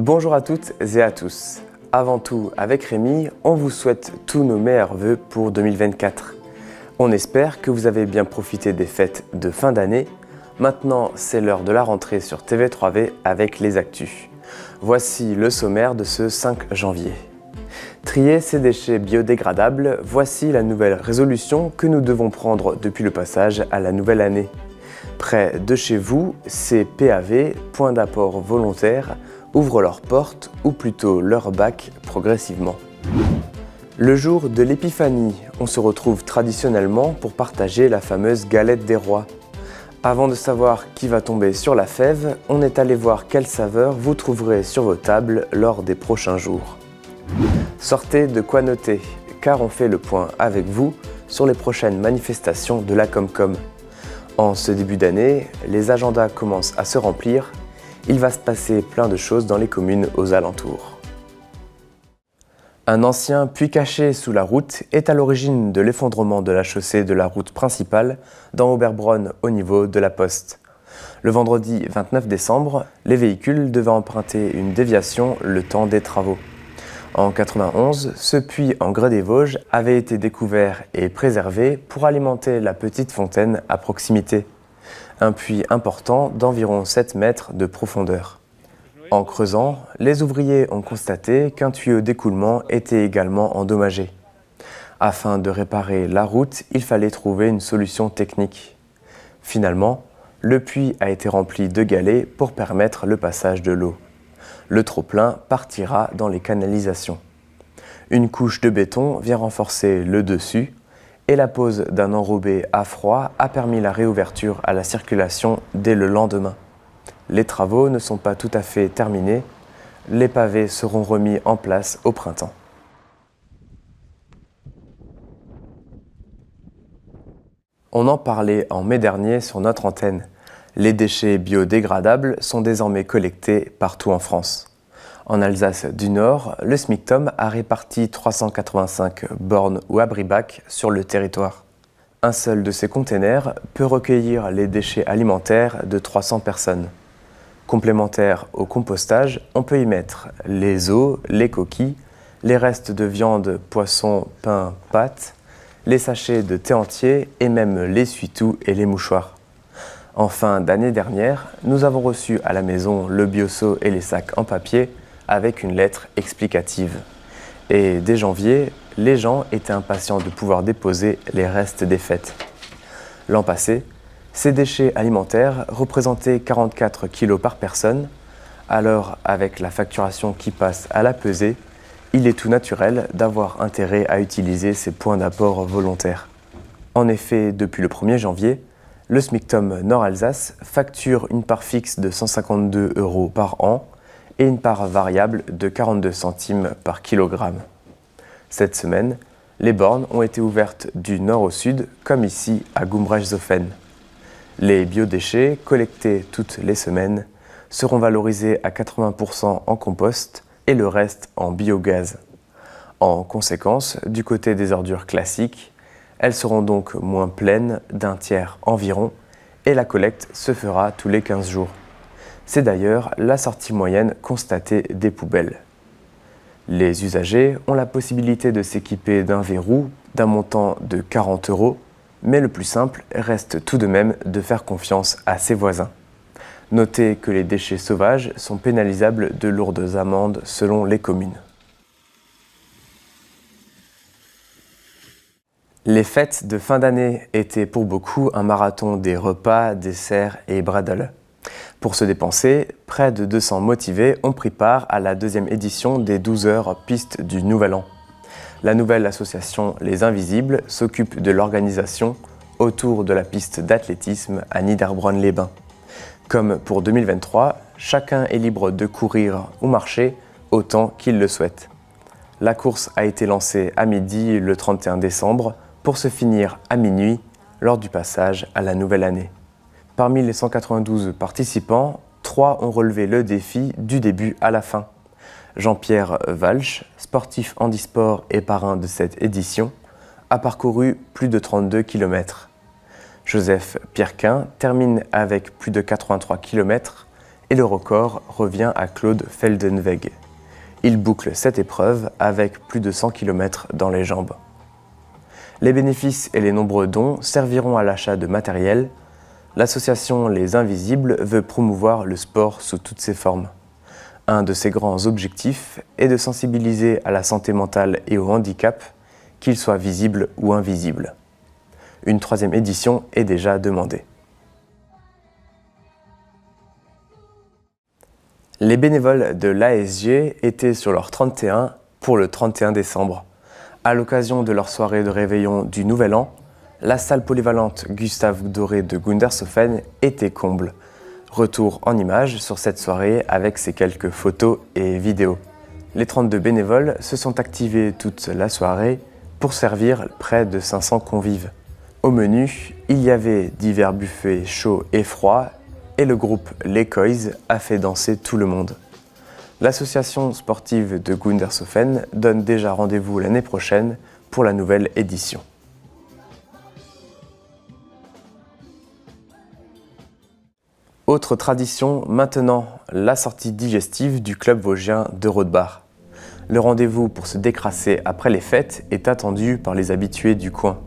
Bonjour à toutes et à tous. Avant tout, avec Rémi, on vous souhaite tous nos meilleurs vœux pour 2024. On espère que vous avez bien profité des fêtes de fin d'année. Maintenant, c'est l'heure de la rentrée sur TV3V avec les actus. Voici le sommaire de ce 5 janvier. Trier ces déchets biodégradables, voici la nouvelle résolution que nous devons prendre depuis le passage à la nouvelle année. Près de chez vous, ces PAV, points d'apport volontaires, ouvrent leurs portes, ou plutôt leurs bacs, progressivement. Le jour de l'Épiphanie, on se retrouve traditionnellement pour partager la fameuse galette des rois. Avant de savoir qui va tomber sur la fève, on est allé voir quelle saveur vous trouverez sur vos tables lors des prochains jours. Sortez de quoi noter, car on fait le point avec vous sur les prochaines manifestations de la Comcom. En ce début d'année, les agendas commencent à se remplir. Il va se passer plein de choses dans les communes aux alentours. Un ancien puits caché sous la route est à l'origine de l'effondrement de la chaussée de la route principale dans Oberbronn au niveau de la Poste. Le vendredi 29 décembre, les véhicules devaient emprunter une déviation le temps des travaux. En 91, ce puits en grès des Vosges avait été découvert et préservé pour alimenter la petite fontaine à proximité. Un puits important d'environ 7 mètres de profondeur. En creusant, les ouvriers ont constaté qu'un tuyau d'écoulement était également endommagé. Afin de réparer la route, il fallait trouver une solution technique. Finalement, le puits a été rempli de galets pour permettre le passage de l'eau. Le trop-plein partira dans les canalisations. Une couche de béton vient renforcer le dessus et la pose d'un enrobé à froid a permis la réouverture à la circulation dès le lendemain. Les travaux ne sont pas tout à fait terminés. Les pavés seront remis en place au printemps. On en parlait en mai dernier sur notre antenne. Les déchets biodégradables sont désormais collectés partout en France. En Alsace du Nord, le SMICTOM a réparti 385 bornes ou abris-bacs sur le territoire. Un seul de ces containers peut recueillir les déchets alimentaires de 300 personnes. Complémentaires au compostage, on peut y mettre les os, les coquilles, les restes de viande, poisson, pain, pâtes, les sachets de thé entier et même l'essuie-tout et les mouchoirs. En fin d'année dernière, nous avons reçu à la maison le bioseau et les sacs en papier avec une lettre explicative. Et dès janvier, les gens étaient impatients de pouvoir déposer les restes des fêtes. L'an passé, ces déchets alimentaires représentaient 44 kg par personne. Alors, avec la facturation qui passe à la pesée, il est tout naturel d'avoir intérêt à utiliser ces points d'apport volontaires. En effet, depuis le 1er janvier, le SMICTOM Nord-Alsace facture une part fixe de 152 € par an et une part variable de 42 centimes par kilogramme. Cette semaine, les bornes ont été ouvertes du nord au sud, comme ici à Gumbrechtshausen. Les biodéchets, collectés toutes les semaines, seront valorisés à 80% en compost et le reste en biogaz. En conséquence, du côté des ordures classiques, elles seront donc moins pleines d'un tiers environ et la collecte se fera tous les 15 jours. C'est d'ailleurs la sortie moyenne constatée des poubelles. Les usagers ont la possibilité de s'équiper d'un verrou d'un montant de 40 €, mais le plus simple reste tout de même de faire confiance à ses voisins. Notez que les déchets sauvages sont pénalisables de lourdes amendes selon les communes. Les fêtes de fin d'année étaient pour beaucoup un marathon des repas, desserts et bradles. Pour se dépenser, près de 200 motivés ont pris part à la 2e édition des 12 heures pistes du Nouvel An. La nouvelle association Les Invisibles s'occupe de l'organisation autour de la piste d'athlétisme à Niederbronn-les-Bains. Comme pour 2023, chacun est libre de courir ou marcher autant qu'il le souhaite. La course a été lancée à midi le 31 décembre pour se finir à minuit lors du passage à la nouvelle année. Parmi les 192 participants, 3 ont relevé le défi du début à la fin. Jean-Pierre Walsh, sportif handisport et parrain de cette édition, a parcouru plus de 32 km. Joseph Pierquin termine avec plus de 83 km et le record revient à Claude Feldenweg. Il boucle cette épreuve avec plus de 100 km dans les jambes. Les bénéfices et les nombreux dons serviront à l'achat de matériel. L'association Les Invisibles veut promouvoir le sport sous toutes ses formes. Un de ses grands objectifs est de sensibiliser à la santé mentale et au handicap, qu'ils soient visibles ou invisibles. Une 3e édition est déjà demandée. Les bénévoles de l'ASG étaient sur leur 31 pour le 31 décembre. À l'occasion de leur soirée de réveillon du Nouvel An, la salle polyvalente Gustave Doré de Gundershofen était comble. Retour en images sur cette soirée avec ses quelques photos et vidéos. Les 32 bénévoles se sont activés toute la soirée pour servir près de 500 convives. Au menu, il y avait divers buffets chauds et froids et le groupe Les Kois a fait danser tout le monde. L'association sportive de Gundershofen donne déjà rendez-vous l'année prochaine pour la nouvelle édition. Autre tradition, maintenant, la sortie digestive du club vosgien de Rodbar. Le rendez-vous pour se décrasser après les fêtes est attendu par les habitués du coin.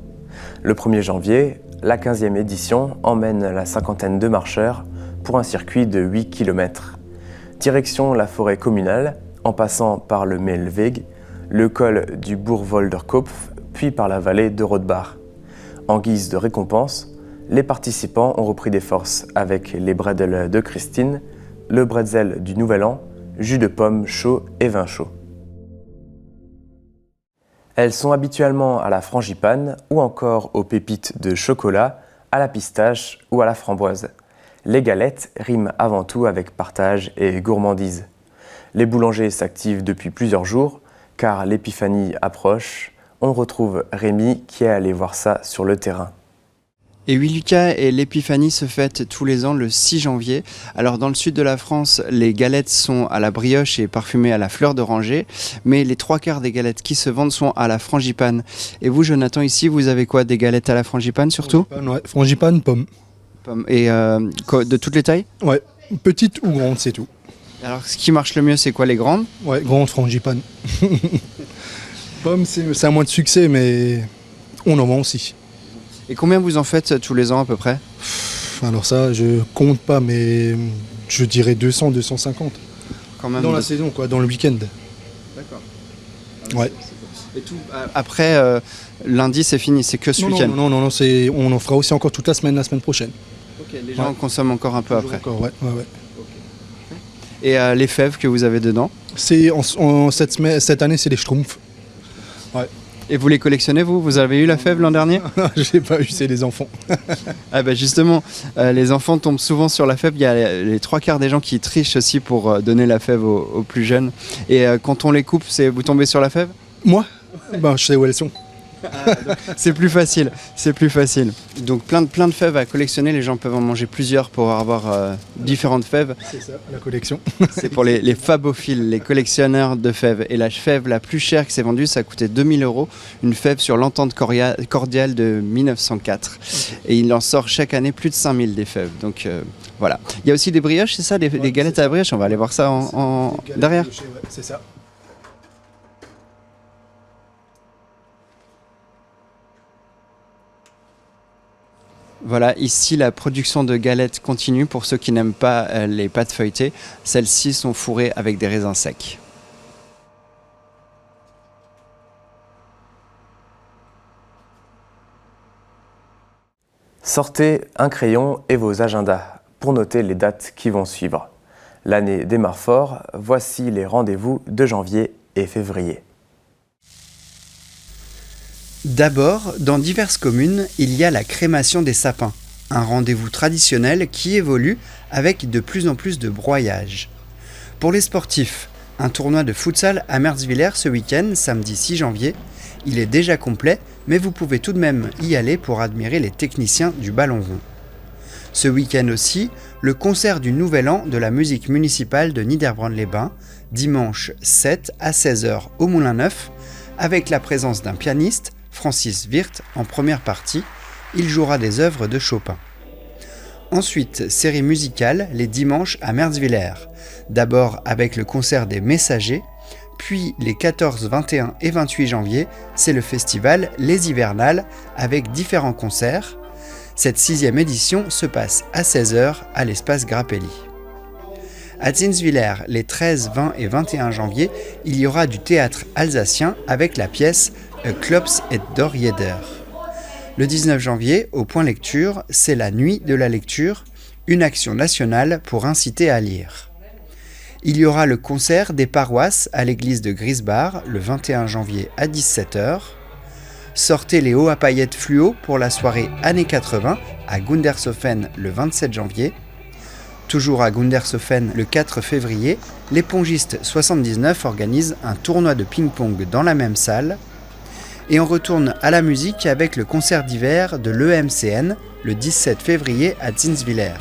Le 1er janvier, la 15e édition emmène la cinquantaine de marcheurs pour un circuit de 8 km. Direction la forêt communale, en passant par le Meelweg, le col du Bourgwolderkopf, puis par la vallée de Rodbar. En guise de récompense, les participants ont repris des forces avec les bredels de Christine, le bretzel du Nouvel An, jus de pomme chaud et vin chaud. Elles sont habituellement à la frangipane ou encore aux pépites de chocolat, à la pistache ou à la framboise. Les galettes riment avant tout avec partage et gourmandise. Les boulangers s'activent depuis plusieurs jours, car l'épiphanie approche. On retrouve Rémi qui est allé voir ça sur le terrain. Et oui Lucas, et l'épiphanie se fête tous les ans le 6 janvier. Alors dans le sud de la France, les galettes sont à la brioche et parfumées à la fleur d'oranger, mais les 3/4 des galettes qui se vendent sont à la frangipane. Et vous Jonathan, ici, vous avez quoi? Des galettes à la frangipane surtout? Ouais, frangipane, pomme. Et de toutes les tailles? Ouais, petite ou grande, c'est tout. Alors ce qui marche le mieux, c'est quoi, les grandes? Ouais, grande frangipane. Pomme, c'est un moins de succès, mais on en vend aussi. Et combien vous en faites tous les ans à peu près? Alors ça, je compte pas, mais je dirais 200, 250. Quand même dans la saison, quoi, dans le week-end. D'accord. Ouais. Et tout, après, lundi, c'est fini, c'est que ce week-end? Non, on en fera aussi encore toute la semaine prochaine. Ok, les gens consomment encore un peu après. Encore, ouais. Et les fèves que vous avez dedans? C'est cette année, c'est les schtroumpfs. Ouais. Et vous les collectionnez, vous? Vous avez eu la fève l'an dernier? Je n'ai pas eu, c'est les enfants. Ah bah justement, les enfants tombent souvent sur la fève. Il y a les 3/4 des gens qui trichent aussi pour donner la fève aux plus jeunes. Et quand on les coupe, vous tombez sur la fève? Moi? Je sais où elles sont. C'est plus facile. Donc plein de fèves à collectionner, les gens peuvent en manger plusieurs pour avoir différentes fèves. C'est ça, la collection. C'est pour les fabophiles, les collectionneurs de fèves. Et la fève la plus chère qui s'est vendue, ça a coûté 2000 €, une fève sur l'entente cordiale de 1904. Et il en sort chaque année plus de 5000 des fèves. Donc voilà. Il y a aussi des brioches, c'est ça, des galettes à la brioche, on va aller voir ça derrière. Ouais, c'est ça. Voilà, ici la production de galettes continue pour ceux qui n'aiment pas les pâtes feuilletées. Celles-ci sont fourrées avec des raisins secs. Sortez un crayon et vos agendas pour noter les dates qui vont suivre. L'année démarre fort, voici les rendez-vous de janvier et février. D'abord, dans diverses communes, il y a la crémation des sapins, un rendez-vous traditionnel qui évolue avec de plus en plus de broyages. Pour les sportifs, un tournoi de futsal à Merzwiller ce week-end, samedi 6 janvier. Il est déjà complet, mais vous pouvez tout de même y aller pour admirer les techniciens du ballon rond. Ce week-end aussi, le concert du Nouvel An de la musique municipale de Niederbronn-les-Bains, dimanche 7 à 16h au Moulin Neuf, avec la présence d'un pianiste, Francis Wirth, en première partie. Il jouera des œuvres de Chopin. Ensuite, série musicale les dimanches à Merzwiller. D'abord avec le concert des Messagers, puis les 14, 21 et 28 janvier, c'est le festival Les Hivernales avec différents concerts. Cette 6e édition se passe à 16h à l'espace Grappelli. À Zinswiller, les 13, 20 et 21 janvier, il y aura du théâtre alsacien avec la pièce A Klops et Dor Jeder. Le 19 janvier, au Point Lecture, c'est la Nuit de la lecture, une action nationale pour inciter à lire. Il y aura le concert des paroisses à l'église de Griesbach le 21 janvier à 17h. Sortez les hauts à paillettes fluo pour la soirée années 80 à Gundershofen le 27 janvier. Toujours à Gundershofen le 4 février, les Pongistes 79 organisent un tournoi de ping-pong dans la même salle. Et on retourne à la musique avec le concert d'hiver de l'EMCN le 17 février à Zinswiller.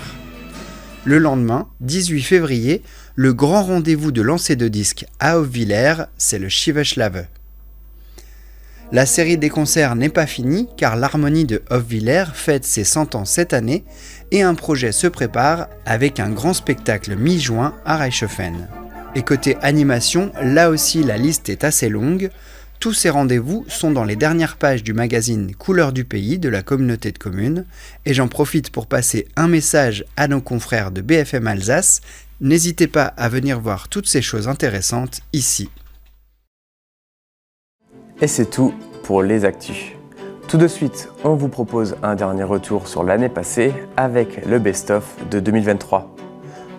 Le lendemain, 18 février, le grand rendez-vous de lancer de disques à Hofwiller, c'est le Schiebeschlave. La série des concerts n'est pas finie car l'harmonie de Hofwiller fête ses 100 ans cette année et un projet se prépare avec un grand spectacle mi-juin à Reichshofen. Et côté animation, là aussi la liste est assez longue. Tous ces rendez-vous sont dans les dernières pages du magazine Couleurs du pays de la communauté de communes et j'en profite pour passer un message à nos confrères de BFM Alsace. N'hésitez pas à venir voir toutes ces choses intéressantes ici. Et c'est tout pour les actus. Tout de suite, on vous propose un dernier retour sur l'année passée avec le best-of de 2023.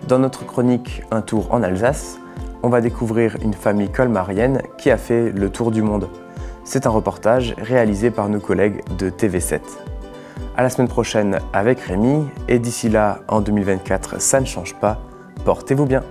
Dans notre chronique Un tour en Alsace, on va découvrir une famille colmarienne qui a fait le tour du monde. C'est un reportage réalisé par nos collègues de TV7. À la semaine prochaine avec Rémi, et d'ici là, en 2024, ça ne change pas. Portez-vous bien.